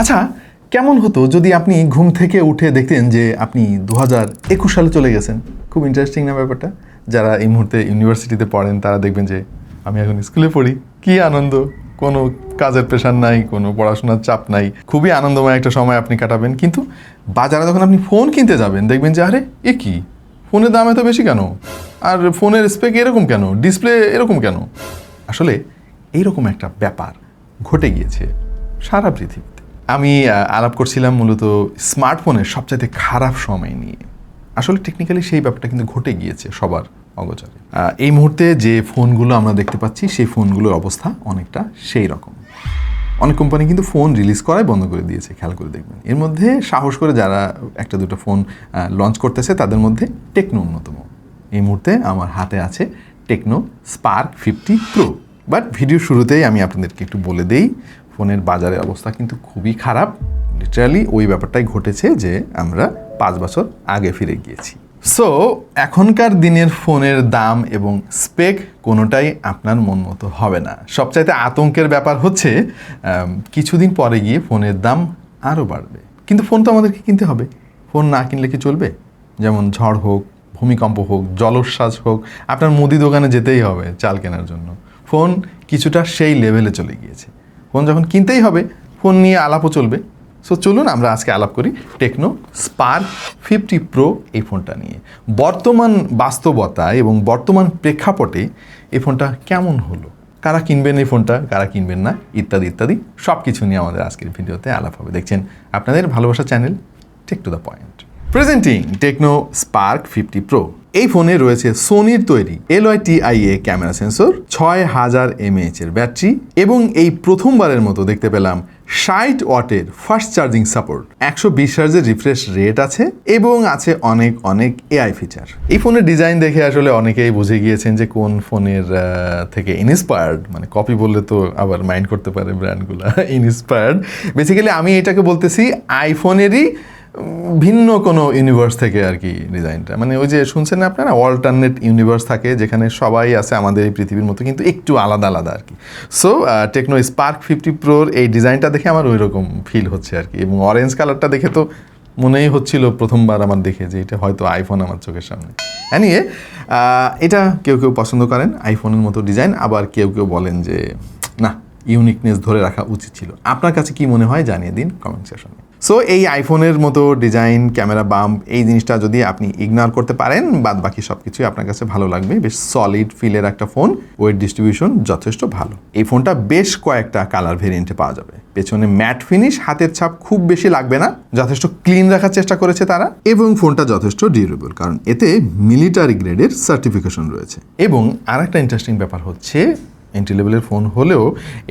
আচ্ছা, কেমন হতো যদি আপনি ঘুম থেকে উঠে দেখতেন যে আপনি 2021 সালে চলে গেছেন? খুব ইন্টারেস্টিং না ব্যাপারটা? যারা এই মুহূর্তে ইউনিভার্সিটিতে পড়েন তারা দেখবেন যে আমি এখন স্কুলে পড়ি, কি আনন্দ, কোনো কাজের প্রেশার নাই, কোনো পড়াশোনার চাপ নাই, খুবই আনন্দময় একটা সময় আপনি কাটাবেন। কিন্তু বাজারে যখন আপনি ফোন কিনতে যাবেন দেখবেন যে আরে এ কি, ফোনের দাম এত বেশি কেন, আর ফোনের স্পেক এরকম কেন, ডিসপ্লে এরকম কেন। আসলে এইরকম একটা ব্যাপার ঘটে গিয়েছে সারা পৃথিবীতে। আমি আলাপ করছিলাম মূলত স্মার্টফোনের সবচাইতে খারাপ সময় নিয়ে। আসলে টেকনিক্যালি সেই ব্যাপারটা কিন্তু ঘটে গিয়েছে সবার অগোচরে। এই মুহূর্তে যে ফোনগুলো আমরা দেখতে পাচ্ছি সেই ফোনগুলোর অবস্থা অনেকটা সেই রকম। অনেক কোম্পানি কিন্তু ফোন রিলিজ করাই বন্ধ করে দিয়েছে, খেয়াল করে দেখবেন। এর মধ্যে সাহস করে যারা একটা দুটো ফোন লঞ্চ করতেছে তাদের মধ্যে টেকনো অন্যতম। এই মুহূর্তে আমার হাতে আছে techno Spark 50 pro. But video শুরুতেই আমি আপনাদেরকে একটু বলে দেই, ফোনের বাজারের অবস্থা কিন্তু খুবই খারাপ। লিটারালি ওই ব্যাপারটাই ঘটেছে যে আমরা 5 বছর আগে ফিরে গিয়েছি। সো এখনকার দিনের ফোনের দাম এবং স্পেক কোনোটাই আপনার মন মতো হবে না। সবচাইতে আতঙ্কের ব্যাপার হচ্ছে কিছুদিন পরে গিয়ে ফোনের দাম আরও বাড়বে। কিন্তু ফোন তো আমাদেরকে কিনতে হবে, ফোন না কিনলে কি চলবে? যেমন ঝড় হোক, ভূমিকম্প হোক, জলোচ্ছ্বাস হোক, আপনার মুদি দোকানে যেতেই হবে চাল কেনার জন্য। ফোন কিছুটা সেই লেভেলে চলে গিয়েছে। ফোন যখন কিনতেই হবে, ফোন নিয়ে আলাপও চলবে। সো চলুন আমরা আজকে আলাপ করি টেকনো স্পার্ক 50 প্রো এই ফোনটা নিয়ে। বর্তমান বাস্তবতা এবং বর্তমান প্রেক্ষাপটে এই ফোনটা কেমন হলো, কারা কিনবেন এই ফোনটা, কারা কিনবেন না, ইত্যাদি ইত্যাদি সব কিছু নিয়ে আমাদের আজকের ভিডিওতে আলাপ হবে। দেখছেন আপনাদের ভালোবাসা channel tech to the point. Presenting Tecno Spark 50 pro. এই ফোনে রয়েছে সোনির তৈরি LYTIA ক্যামেরা সেন্সর, 6000 mAh এর ব্যাটারি এবং এই প্রথমবারের মতো দেখতে পেলাম 60 ওয়াটের ফাস্ট চার্জিং সাপোর্ট, 120 হার্জের রিফ্রেশ রেট আছে এবং আছে অনেক অনেক AI ফিচার। এই ফোনের ডিজাইন দেখে আসলে অনেকেই বুঝে গিয়েছেন যে কোন ফোনের থেকে ইন্সপায়ার্ড, মানে কপি বললে তো আবার মাইন্ড করতে পারে ব্র্যান্ডগুলো। ইন্সপায়ার্ড বেসিক্যালি আমি এটাকে বলতেছি আইফোনেরই ভিন্ন কোনো ইউনিভার্স থেকে আর কি ডিজাইনটা। মানে ওই যে শুনছেন না আপনারা, অল্টারনেট ইউনিভার্স থাকে যেখানে সবাই আছে আমাদের এই পৃথিবীর মতো কিন্তু একটু আলাদা আলাদা আর কি। সো টেকনো স্পার্ক 50 প্রোর এই ডিজাইনটা দেখে আমার ওই রকম ফিল হচ্ছে আর কি। এবং অরেঞ্জ কালারটা দেখে তো মনেই হচ্ছিল প্রথমবার আমার দেখে যে এটা হয়তো আইফোন আমার চোখের সামনে। এনিওয়ে এটা কেউ কেউ পছন্দ করেন আইফোনের মতো ডিজাইন, আবার কেউ কেউ বলেন যে না, ইউনিকনেস ধরে রাখা উচিত ছিল। আপনার কাছে কি মনে হয় জানিয়ে দিন কমেন্ট সেকশনে। সো এই আইফোনের মতো ডিজাইন, ক্যামেরা বাম্প, এই জিনিসটা যদি আপনি ইগনোর করতে পারেন, বাদ বাকি সব কিছুই আপনার কাছে ভালো লাগবে। বেশ সলিড ফিলের একটা ফোন, ওয়েট ডিস্ট্রিবিউশন যথেষ্ট ভালো। এই ফোনটা বেশ কয়েকটা কালার ভেরিয়েন্টে পাওয়া যাবে। পেছনে ম্যাট ফিনিশ, হাতের ছাপ খুব বেশি লাগবে না, যথেষ্ট ক্লিন রাখার চেষ্টা করেছে তারা। এবং ফোনটা যথেষ্ট ডিউরেবল, কারণ এতে মিলিটারি গ্রেডের সার্টিফিকেশন রয়েছে। এবং আরেকটা ইন্টারেস্টিং ব্যাপার হচ্ছে, এন্ট্রি লেভেলের ফোন হলেও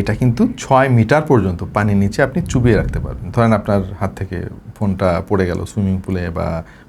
এটা কিন্তু 6 মিটার পর্যন্ত পানির নিচে আপনি চুবিয়ে রাখতে পারবেন। ধরেন আপনার হাত থেকে ফোনটা পড়ে গেল সুইমিং পুলে বা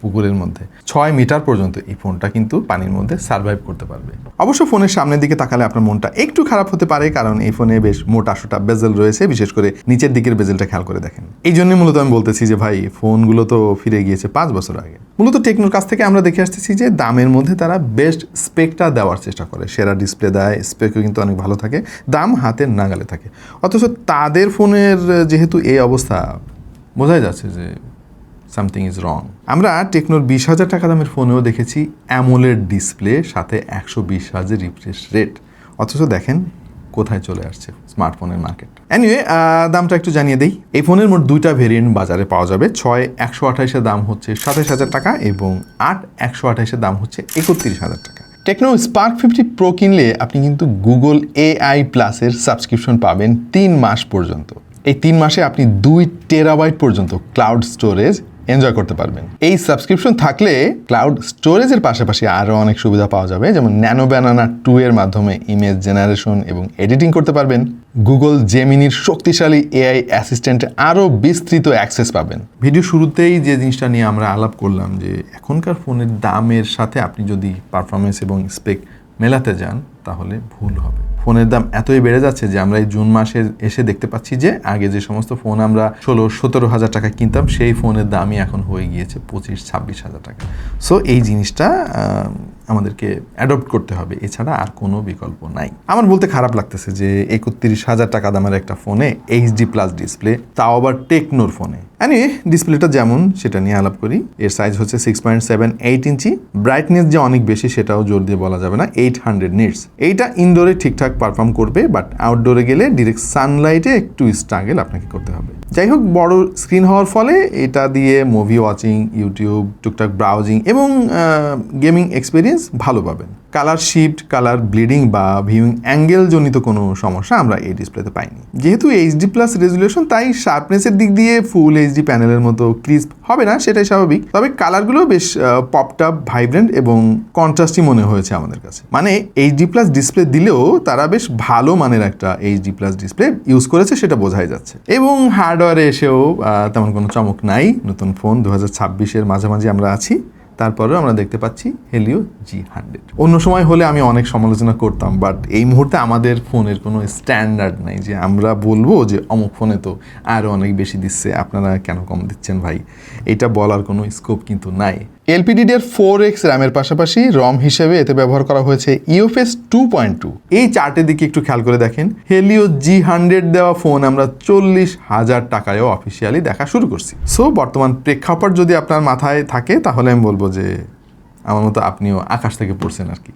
পুকুরের মধ্যে, 6 মিটার পর্যন্ত এই ফোনটা কিন্তু পানির মধ্যে সার্ভাইভ করতে পারবে। অবশ্য ফোনের সামনের দিকে তাকালে আপনার মনটা একটু খারাপ হতে পারে, কারণ এই ফোনে বেশ মোটা সোটা বেজেল রয়েছে, বিশেষ করে নিচের দিকের বেজেলটা খেয়াল করে দেখেন। এই জন্যই মূলত আমি বলতেছি যে ভাই, ফোনগুলো তো ফিরে গিয়েছে 5 বছর আগে। মূলত টেকনোর কাছ থেকে আমরা দেখে আসতেছি যে দামের মধ্যে তারা বেস্ট স্পেকটা দেওয়ার চেষ্টা করে, সেরা ডিসপ্লে দেয়, স্পেকও কিন্তু অনেক ভালো থাকে, দাম হাতের নাগালে থাকে। অথচ তাদের ফোনের যেহেতু এই অবস্থা, বোঝাই যাচ্ছে যে সামথিং ইজ রং। আমরা টেকনোর 20,000 টাকা দামের ফোনেও দেখেছি অ্যামোলেড ডিসপ্লে, সাথে 120 হার্জের রিফ্রেশ রেট। অথচ দেখেন কোথায় চলে আসছে স্মার্টফোনের মার্কেট। এনিওয়ে দামটা একটু জানিয়ে দেই। এই ফোনের মোট 2টা ভেরিয়েন্ট বাজারে পাওয়া যাবে। 6/128 দাম হচ্ছে 27,000 টাকা এবং 8/128 দাম হচ্ছে 31,000 টাকা। টেকনো স্পার্ক 50 প্রো কিনলে আপনি কিন্তু গুগল AI প্লাসের সাবস্ক্রিপশন পাবেন 3 মাস পর্যন্ত। এই 3 মাসে আপনি 2 টেরাবাইট পর্যন্ত ক্লাউড স্টোরেজ এনজয় করতে পারবেন। এই সাবস্ক্রিপশন থাকলে ক্লাউড স্টোরেজের পাশাপাশি আরও অনেক সুবিধা পাওয়া যাবে, যেমন ন্যানো ব্যানানা 2 এর মাধ্যমে ইমেজ জেনারেশন এবং এডিটিং করতে পারবেন। গুগল জেমিনির শক্তিশালী AI অ্যাসিস্ট্যান্টে আরও বিস্তৃত অ্যাক্সেস পাবেন। ভিডিও শুরুতেই যে জিনিসটা নিয়ে আমরা আলাপ করলাম যে এখনকার ফোনের দামের সাথে আপনি যদি পারফরমেন্স এবং স্পেক মেলাতে যান তাহলে ভুল হবে। ফোনের দাম এতই বেড়ে যাচ্ছে যে আমরা এই জুন মাসে এসে দেখতে পাচ্ছি যে আগে যে সমস্ত ফোন আমরা 16-17 হাজার টাকা কিনতাম সেই ফোনের দামই এখন হয়ে গিয়েছে 25-26 হাজার টাকা। সো এই জিনিসটা আমাদেরকে অ্যাডপ্ট করতে হবে, এছাড়া আর কোনো বিকল্প নাই। আমার বলতে খারাপ লাগতেছে যে 31,000 টাকা দামের একটা ফোনে HD+ ডিসপ্লে, তাও আবার টেকনোর ফোনে। ডিসপ্লেটা যেমন সেটা নিয়ে আলাপ করি। এর সাইজ হচ্ছে 6.78 ইঞ্চি, ব্রাইটনেস যে অনেক বেশি সেটাও জোর দিয়ে বলা যাবে না, 800 নিটস। এইটা ইনডোরে ঠিকঠাক পারফর্ম করবে, বাট আউটডোরে গেলে ডিরেক্ট সানলাইটে একটু স্ট্রাগল আপনাকে করতে হবে। যাই হোক, বড় স্ক্রিন হওয়ার ফলে এটা দিয়ে মুভি ওয়াচিং, ইউটিউব, টুকটাক ব্রাউজিং এবং গেমিং এক্সপিরিয়েন্স ভালো পাবেন। কালার শিফট, কালার ব্লিডিং বা ভিউইং অ্যাঙ্গেল জনিত কোনো সমস্যা আমরা এই ডিসপ্লেতে পাইনি। যেহেতু HD+ রেজুলেশন, তাই শার্পনেসের দিক দিয়ে ফুল HD প্যানেলের মতো ক্রিস্প হবে না, সেটাই স্বাভাবিক। তবে কালারগুলো বেশ পপড আপ, ভাইব্রেন্ট এবং কন্ট্রাস্টি মনে হয়েছে আমাদের কাছে। মানে HD+ ডিসপ্লে দিলেও তারা বেশ ভালো মানের একটা HD+ ডিসপ্লে ইউজ করেছে, সেটা বোঝাই যাচ্ছে। এবং হার্ডওয়্যারে এসেও তেমন কোনো চমক নাই। নতুন ফোন 2026-এর মাঝামাঝি আমরা আছি, তারপরেও আমরা দেখতে পাচ্ছি Helio G100। অন্য সময় হলে আমি অনেক সমালোচনা করতাম, বাট এই মুহূর্তে আমাদের ফোনের কোনো স্ট্যান্ডার্ড নাই যে আমরা বলবো যে অমুক ফোনে তো আরও অনেক বেশি দিচ্ছে, আপনারা কেন কম দিচ্ছেন ভাই, এটা বলার কোনো স্কোপ কিন্তু নাই। LPDDR4X র্যামের পাশাপাশি রম হিসেবে এতে ব্যবহার করা হয়েছে UFS 2.2। এই চার্টের দিকে একটু খেয়াল করে দেখেন, Helio G100 দেওয়া ফোন আমরা 40,000 টাকায়ও অফিসিয়ালি দেখা শুরু করছি। সো বর্তমান প্রেক্ষাপট যদি আপনার মাথায় থাকে তাহলে আমি বলবো যে আমার মতো আপনিও আকাশ থেকে পড়ছেন আর কি।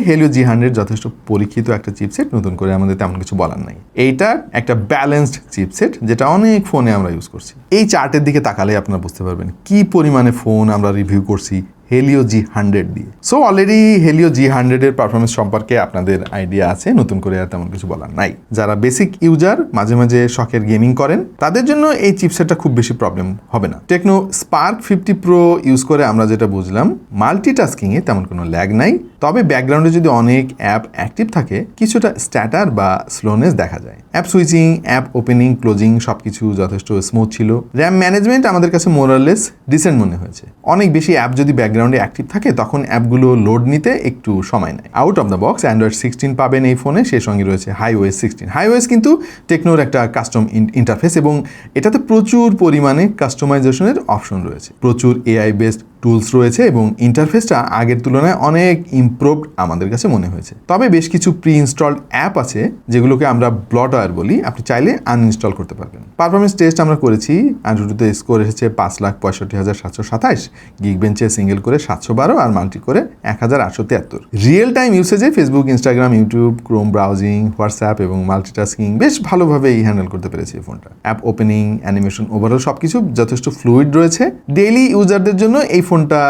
Helio G100 যথেষ্ট পরীক্ষিত একটা চিপসেট, নতুন করে আমাদের তেমন কিছু বলার নাই। এইটা একটা ব্যালেন্সড চিপসেট যেটা অনেক ফোনে আমরা ইউজ করছি। এই চার্টের দিকে তাকালে আপনারা বুঝতে পারবেন কি পরিমাণে ফোন আমরা রিভিউ করছি Helio G100 দিয়ে। সো অলরেডি Helio G100 এর পারফরমেন্স সম্পর্কে আপনাদের আইডিয়া আছে, নতুন করে আর তেমন কিছু বলার নাই। যারা বেসিক ইউজার, মাঝে মাঝে শখের গেমিং করেন, তাদের জন্য এই চিপসেটটা খুব বেশি প্রবলেম হবে না। টেকনো Spark 50 Pro ইউজ করে আমরা যেটা বুঝলাম, মাল্টিটাস্কিংয়ে তেমন কোনো ল্যাগ নাই, তবে ব্যাকগ্রাউন্ডে যদি অনেক অ্যাপ অ্যাক্টিভ থাকে কিছুটা স্ট্যাটার বা স্লোনেস দেখা যায়। App switching, app opening, closing সবকিছু যথেষ্ট স্মুথ ছিল। র্যাম ম্যানেজমেন্ট আমাদের কাছে মোরাললেস ডিসেন্ট মনে হয়েছে। অনেক বেশি অ্যাপ যদি ব্যাকগ্রাউন্ডে অ্যাক্টিভ থাকে তখন অ্যাপগুলো লোড নিতে একটু সময় নেয়। Out of the box Android 16 পাবেন এই ফোনে, সেই সঙ্গে রয়েছে HiOS 16। HiOS কিন্তু টেকনোর একটা কাস্টম ইন্টারফেস এবং এটাতে প্রচুর পরিমাণে কাস্টমাইজেশনের অপশন রয়েছে, প্রচুর AI বেসড টুলস রয়েছে এবং ইন্টারফেসটা আগের তুলনায় অনেক ইমপ্রুভড আমাদের কাছে মনে হয়েছে। তবে বেশ কিছু প্রি ইনস্টলড অ্যাপ আছে যেগুলোকে আমরা ব্লটওয়্যার বলি, আপনি চাইলে আনইনস্টল করতে পারবেন। পারফরমেন্স টেস্ট আমরা করেছি, অ্যান্ড্রয়েডে স্কোর এসেছে 5,65,727, গিগবেঞ্চে সিঙ্গেল করে 712 আর মাল্টি করে 1,873। রিয়েল টাইম ইউসেজে Facebook, Instagram, YouTube, Chrome browsing, WhatsApp এবং মাল্টিটাস্কিং বেশ ভালোভাবেই হ্যান্ডেল করতে পেরেছি এই ফোনটা। অ্যাপ ওপেনিং, অ্যানিমেশন, ওভারঅল সবকিছু যথেষ্ট ফ্লুইড রয়েছে। ডেইলি ইউজারদের জন্য এই ফোনটা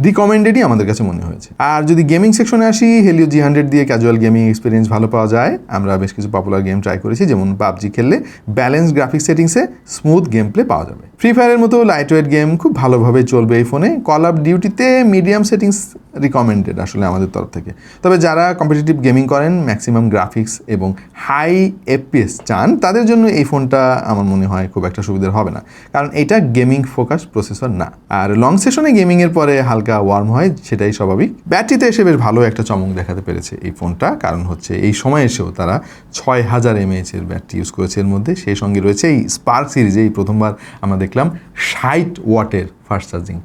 রিকমেন্ডেডই আমাদের কাছে মনে হয়েছে। আর যদি গেমিং সেকশনে আসি, Helio G100 দিয়ে ক্যাজুয়াল গেমিং এক্সপিরিয়েন্স ভালো পাওয়া যায়। আমরা বেশ কিছু পপুলার গেম ট্রাই করেছি, যেমন PUBG খেললে ব্যালেন্স গ্রাফিক্স সেটিংসে স্মুথ গেম প্লে পাওয়া যাবে। ফ্রি ফায়ারের মতো লাইটওয়েট গেম খুব ভালোভাবে চলবে এই ফোনে। কল অফ ডিউটিতে মিডিয়াম সেটিংস রিকমেন্ডেড আসলে আমাদের তরফ থেকে। তবে যারা কম্পিটিটিভ গেমিং করেন, ম্যাক্সিমাম গ্রাফিক্স এবং হাই FPS চান, তাদের জন্য এই ফোনটা আমার মনে হয় খুব একটা সুবিধার হবে না, কারণ এটা গেমিং ফোকাস প্রসেসর না। আর লং সেশনে গেমিংয়ের পরে হালকা ওয়ার্ম হয়, সেটাই স্বাভাবিক। ব্যাটারিতে এসে বেশ ভালো একটা চমক দেখাতে পেরেছে এই ফোনটা, কারণ হচ্ছে এই সময় এসেও তারা 6000 mAh এর ব্যাটারি ইউজ করেছে এর মধ্যে। সেই সঙ্গে রয়েছে এই স্পার্ক সিরিজে এই প্রথমবার আমরা দেখলাম 60 ওয়াটের ফাস্ট চার্জিং।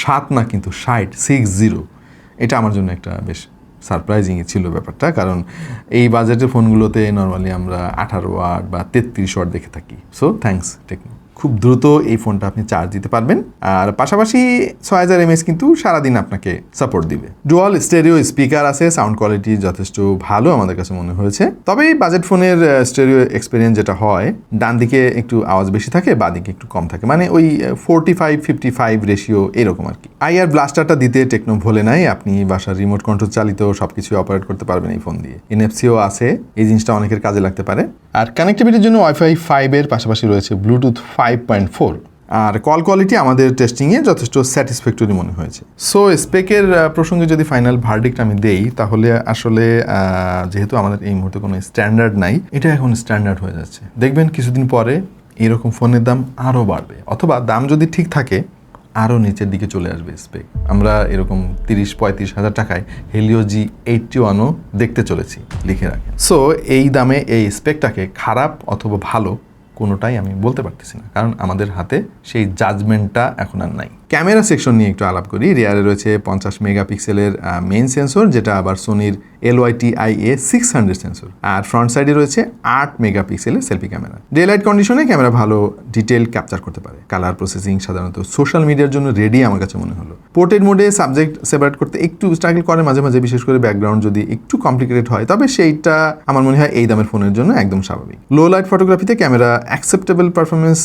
7 না কিন্তু 60। এটা আমার জন্য একটা বেশ সারপ্রাইজিংই ছিল ব্যাপারটা, কারণ এই বাজেটের ফোনগুলোতে নর্মালি আমরা 18 ওয়াট বা 33 ওয়াট দেখে থাকি। So thanks Tecno. খুব দ্রুত এই ফোনটা আপনি চার্জ দিতে পারবেন, আর পাশাপাশি 6000 mAh কিন্তু সারাদিন আপনাকে সাপোর্ট দিবে। ডুয়াল স্টেরিও স্পিকার আছে, সাউন্ড কোয়ালিটি যথেষ্ট ভালো আমাদের কাছে মনে হয়েছে। তবে এই বাজেট ফোনের স্টেরিও এক্সপিরিয়েন্স যেটা হয়, ডান দিকে একটু আওয়াজ বেশি থাকে, বাঁ দিকে একটু কম থাকে, মানে ওই 45-55 রেশিও এরকম আর কি। IR ব্লাস্টারটা দিতে টেকনো ভোলে নাই, আপনি বাসার রিমোট কন্ট্রোল চালিত সবকিছু অপারেট করতে পারবেন এই ফোন দিয়ে। NFC-ও আছে, এই জিনিসটা অনেকের কাজে লাগতে পারে। আর কানেক্টিভিটির জন্য Wi-Fi 5 এর পাশাপাশি রয়েছে Bluetooth 5.4। আর কল কোয়ালিটি আমাদের টেস্টিংয়ে যথেষ্ট স্যাটিসফ্যাক্টরি মনে হয়েছে। সো স্পেকের প্রসঙ্গে যদি ফাইনাল ভার্ডিক্ট আমি দেই, তাহলে আসলে যেহেতু আমাদের এই মুহূর্তে কোনো স্ট্যান্ডার্ড নাই, এটা এখন স্ট্যান্ডার্ড হয়ে যাচ্ছে। দেখবেন কিছুদিন পরে এরকম ফোনের দাম আরও বাড়বে, অথবা দাম যদি ঠিক থাকে আরও নিচের দিকে চলে আসবে স্পেক। আমরা এরকম 30-35 হাজার টাকায় হেলিও G81ও দেখতে চলেছি, লিখে রাখেন। সো এই দামে এই স্পেকটাকে খারাপ অথবা ভালো কোনোটাই আমি বলতে পারতেছি না, কারণ আমাদের হাতে সেই জাজমেন্টটা এখন আর নাই। ক্যামেরা সেকশন নিয়ে একটু আলাপ করি। রিয়ারে রয়েছে 50 মেগাপিক্সেলের মেইন সেন্সর, যেটা আবার সোনির LYT-IA600 সেন্সর, আর ফ্রন্ট সাইডে রয়েছে 8 মেগাপিক্সেলের সেলফি ক্যামেরা। ডে লাইট কন্ডিশনে ক্যামেরা ভালো ডিটেল ক্যাপচার করতে পারে। কালার প্রসেসিং সাধারণত সোশ্যাল মিডিয়ার জন্য রেডি আমার কাছে মনে হলো। পোর্ট্রেট মোডে সাবজেক্ট সেপারেট করতে একটু স্ট্রাগল করে মাঝে মাঝে, বিশেষ করে ব্যাকগ্রাউন্ড যদি একটু কমপ্লিকেটেড হয়, তবে সেইটা আমার মনে হয় এই দামের ফোনের জন্য একদম স্বাভাবিক। লো লাইট ফটোগ্রাফিতে ক্যামেরা অ্যাকসেপ্টেবল পারফরমেন্স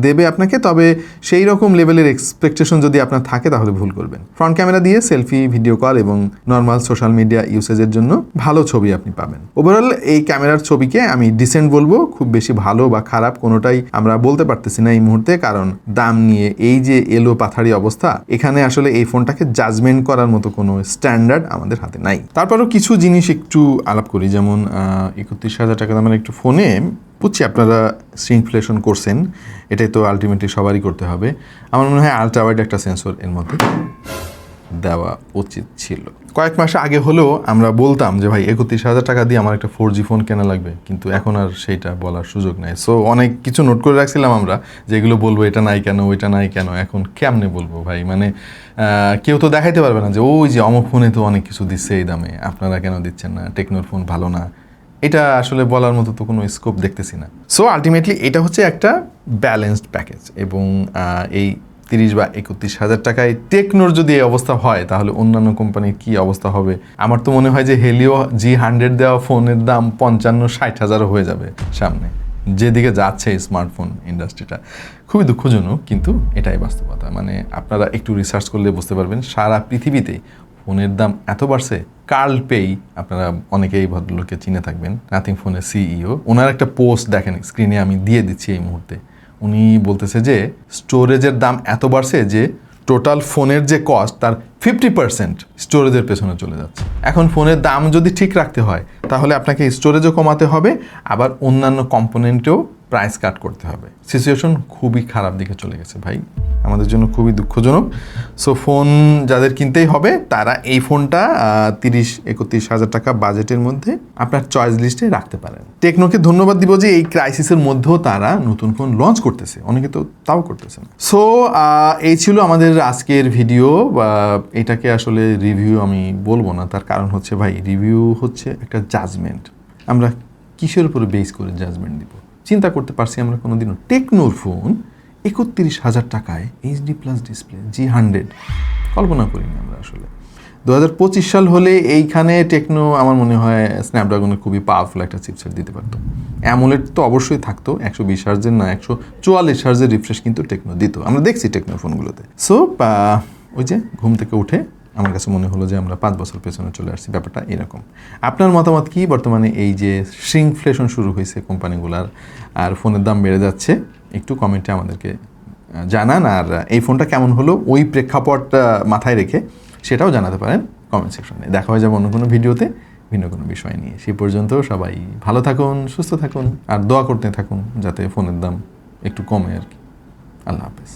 দেবে আপনাকে, তবে সেই রকম লেভেলের এক্সপেকটেশন যদি আপনার থাকে তাহলে ভুল করবেন। ফ্রন্ট ক্যামেরা দিয়ে সেলফি, ভিডিও কল এবং নর্মাল সোশ্যাল মিডিয়া ইউসেজের জন্য ভালো ছবি আপনি পাবেন। ওভারঅল এই ক্যামেরার ছবিকে আমি ডিসেন্ট বলবো, খুব বেশি ভালো বা খারাপ কোনোটাই আমরা বলতে পারতেছি না এই মুহূর্তে, কারণ দাম নিয়ে এই যে এলো পাথারি অবস্থা, এখানে আসলে এই ফোনটাকে জাজমেন্ট করার মতো কোনো স্ট্যান্ডার্ড আমাদের হাতে নাই। তারপরেও কিছু জিনিস একটু আলাপ করি, যেমন 31,000 টাকা দামের একটু ফোনে বুঝছি আপনারা স্ট্রিংফ্লেশন করছেন, এটাই তো আলটিমেটলি সবারই করতে হবে। আমার মনে হয় আলট্রা ওয়াইড একটা সেন্সর এর মধ্যে দেওয়া উচিত ছিল। কয়েক মাস আগে হলেও আমরা বলতাম যে ভাই 31,000 টাকা দিয়ে আমার একটা 4G ফোন কেনা লাগবে, কিন্তু এখন আর সেইটা বলার সুযোগ নাই। সো অনেক কিছু নোট করে রাখছিলাম আমরা, যেগুলো বলবো এটা নাই কেন, ওইটা নাই কেন, এখন কেমনে বলবো ভাই? মানে কেউ তো দেখাইতে পারবে না যে ওই যে অমুক ফোনে তো অনেক কিছু দিচ্ছে এই দামে, আপনারা কেন দিচ্ছেন না, টেকনোর ফোন ভালো না, এটা আসলে বলার মতো তো কোনো স্কোপ দেখতেছি না। সো আলটিমেটলি এটা হচ্ছে একটা ব্যালেন্সড প্যাকেজ, এবং এই 30 বা 31,000 টাকায় টেকনোর যদি এই অবস্থা হয়, তাহলে অন্যান্য কোম্পানির কী অবস্থা হবে? আমার তো মনে হয় যে হেলিও G100 দেওয়া ফোনের দাম 55-60 হাজারও হয়ে যাবে সামনে, যেদিকে যাচ্ছে স্মার্টফোন ইন্ডাস্ট্রিটা। খুবই দুঃখজনক, কিন্তু এটাই বাস্তবতা। মানে আপনারা একটু রিসার্চ করলে বুঝতে পারবেন, সারা পৃথিবীতে ফোনের দাম এত বাড়ছে। কার্ল পেই, আপনারা অনেকেই ভদ্রলোককে চিনে থাকবেন, নাথিং ফোনের সিইও। ওনার একটা পোস্ট দেখেন, স্ক্রিনে আমি দিয়ে দিচ্ছি এই মুহূর্তে। উনি বলতেছে যে স্টোরেজের দাম এত বাড়ছে যে টোটাল ফোনের যে কস্ট তার 50% স্টোরেজের পেছনে চলে যাচ্ছে। এখন ফোনের দাম যদি ঠিক রাখতে হয়, তাহলে আপনাকে স্টোরেজও কমাতে হবে, আবার অন্যান্য কম্পোনেন্টেও প্রাইস কাট করতে হবে। সিচুয়েশন খুবই খারাপ দিকে চলে গেছে ভাই, আমাদের জন্য খুবই দুঃখজনক। সো ফোন যাদের কিনতেই হবে, তারা এই ফোনটা 30-31 হাজার টাকা বাজেটের মধ্যে আপনার চয়েস লিস্টে রাখতে পারেন। টেকনোকে ধন্যবাদ দিব যে এই ক্রাইসিসের মধ্যেও তারা নতুন ফোন লঞ্চ করতেছে, অনেকে তো তাও করতেছে না। সো এই ছিল আমাদের আজকের ভিডিও। এটাকে আসলে রিভিউ আমি বলবো না, তার কারণ হচ্ছে ভাই, রিভিউ হচ্ছে একটা জাজমেন্ট। আমরা কিসের উপরে বেস করে জাজমেন্ট দিব? চিন্তা করতে পারছি আমরা কোনোদিনও টেকনোর ফোন 31,000 টাকায় HD+ ডিসপ্লে G100 কল্পনা করিনি আমরা আসলে। 2025 সাল হলে এইখানে টেকনো আমার মনে হয় স্ন্যাপড্রাগনের খুবই পাওয়ারফুল একটা চিপসেট দিতে পারতো। অ্যামোলেড তো অবশ্যই থাকতো, 120 হার্জের না 144 হার্জের রিফ্রেশ কিন্তু টেকনো দিত, আমরা দেখছি টেকনো ফোনগুলোতে। সো ওই যে ঘুম থেকে উঠে আমার কাছে মনে হলো যে আমরা 5 বছর পেছনে চলে আসছি, ব্যাপারটা এরকম। আপনার মতামত কি? বর্তমানে এই যে শ্রিংফ্লেশন শুরু হয়েছে কোম্পানিগুলার, আর ফোনের দাম বেড়ে যাচ্ছে, একটু কমেন্টে আমাদেরকে জানান। আর এই ফোনটা কেমন হলো ওই প্রেক্ষাপটটা মাথায় রেখে সেটাও জানাতে পারেন কমেন্ট সেকশনে। দেখা হয়ে যাবে অন্য কোনো ভিডিওতে ভিন্ন কোনো বিষয় নিয়ে। সেই পর্যন্ত সবাই ভালো থাকুন, সুস্থ থাকুন, আর দোয়া করতে থাকুন যাতে ফোনের দাম একটু কমে আর কি। আল্লাহ হাফেজ।